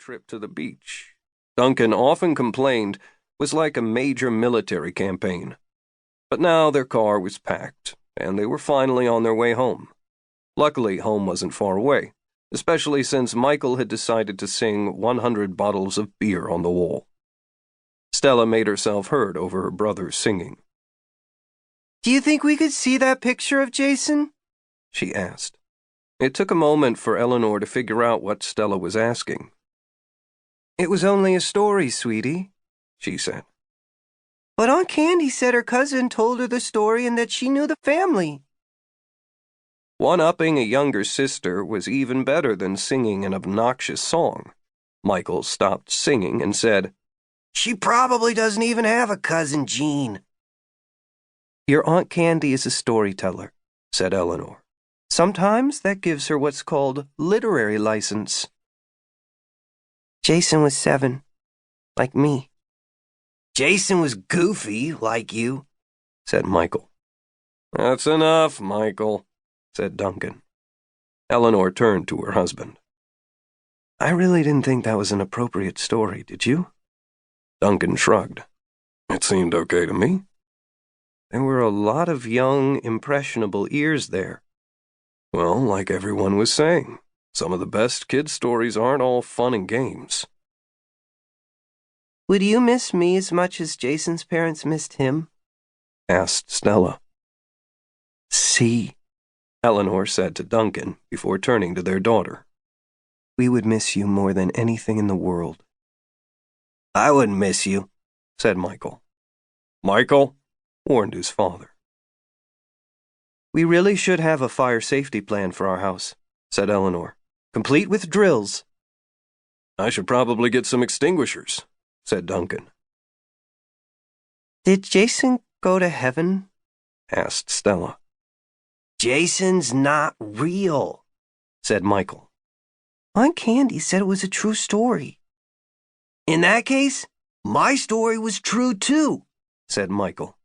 trip to the beach. Duncan often complained was like a major military campaign. But now their car was packed, and they were finally on their way home. Luckily, home wasn't far away, especially since Michael had decided to sing 100 bottles of beer on the wall. Stella made herself heard over her brother's singing. "Do you think we could see that picture of Jason?" she asked. It took a moment for Eleanor to figure out what Stella was asking. "It was only a story, sweetie," she said. "But Aunt Candy said her cousin told her the story and that she knew the family." One-upping a younger sister was even better than singing an obnoxious song. Michael stopped singing and said, "She probably doesn't even have a cousin, Jean." "Your Aunt Candy is a storyteller," said Eleanor. "Sometimes that gives her what's called literary license." "Jason was 7, like me." "Jason was goofy, like you," said Michael. "That's enough, Michael," said Duncan. Eleanor turned to her husband. "I really didn't think that was an appropriate story, did you?" Duncan shrugged. "It seemed okay to me." "There were a lot of young, impressionable ears there." "Well, like everyone was saying, some of the best kids' stories aren't all fun and games." "Would you miss me as much as Jason's parents missed him?" asked Stella. "See," Eleanor said to Duncan before turning to their daughter. "We would miss you more than anything in the world." "I wouldn't miss you," said Michael. "Michael," warned his father. "We really should have a fire safety plan for our house," said Eleanor, "complete with drills." "I should probably get some extinguishers," said Duncan. "Did Jason go to heaven?" asked Stella. "Jason's not real," said Michael. "Aunt Candy said it was a true story." "In that case, my story was true too," said Michael.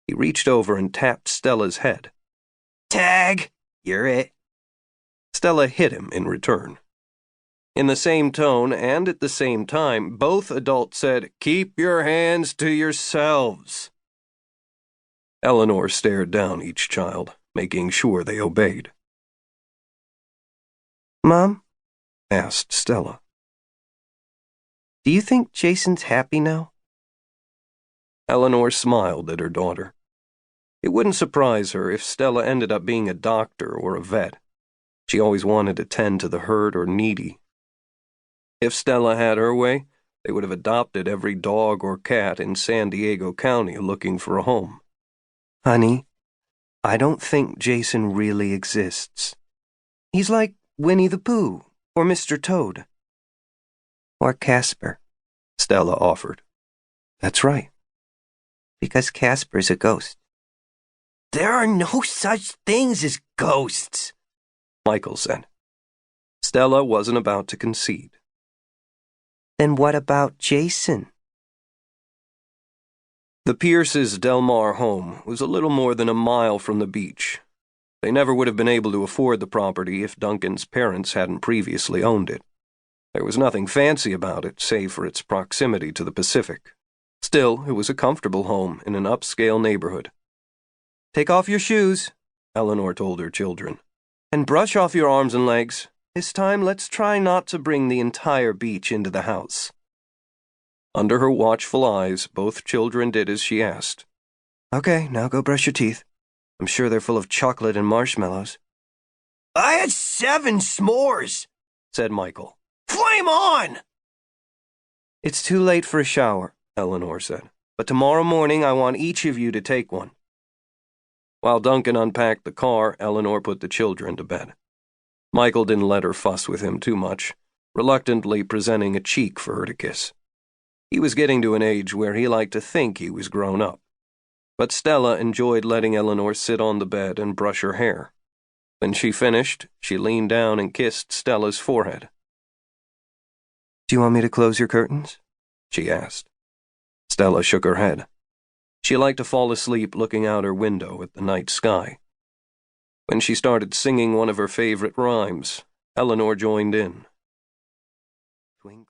He reached over and tapped Stella's head. "Tag, you're it." Stella hit him in return. In the same tone and at the same time, both adults said, "Keep your hands to yourselves." Eleanor stared down each child, making sure they obeyed. "Mom?" asked Stella. "Do you think Jason's happy now?" Eleanor smiled at her daughter. It wouldn't surprise her if Stella ended up being a doctor or a vet. She always wanted to tend to the hurt or needy. If Stella had her way, they would have adopted every dog or cat in San Diego County looking for a home. "Honey, I don't think Jason really exists. He's like Winnie the Pooh or Mr. Toad." "Or Casper," Stella offered. "That's right. Because Casper's a ghost." "There are no such things as ghosts," Michael said. Stella wasn't about to concede. "Then what about Jason?" The Pierce's Del Mar home was a little more than a mile from the beach. They never would have been able to afford the property if Duncan's parents hadn't previously owned it. There was nothing fancy about it, save for its proximity to the Pacific. Still, it was a comfortable home in an upscale neighborhood. "Take off your shoes," Eleanor told her children. "and brush off your arms and legs. This time, let's try not to bring the entire beach into the house." Under her watchful eyes, both children did as she asked. "Okay, now go brush your teeth. I'm sure they're full of chocolate and marshmallows." "I had 7 s'mores," said Michael. "Flame on!" "It's too late for a shower," Eleanor said. "But tomorrow morning I want each of you to take one." While Duncan unpacked the car, Eleanor put the children to bed. Michael didn't let her fuss with him too much, reluctantly presenting a cheek for her to kiss. He was getting to an age where he liked to think he was grown up. But Stella enjoyed letting Eleanor sit on the bed and brush her hair. When she finished, she leaned down and kissed Stella's forehead. "Do you want me to close your curtains?" she asked. Stella shook her head. She liked to fall asleep looking out her window at the night sky. When she started singing one of her favorite rhymes, Eleanor joined in.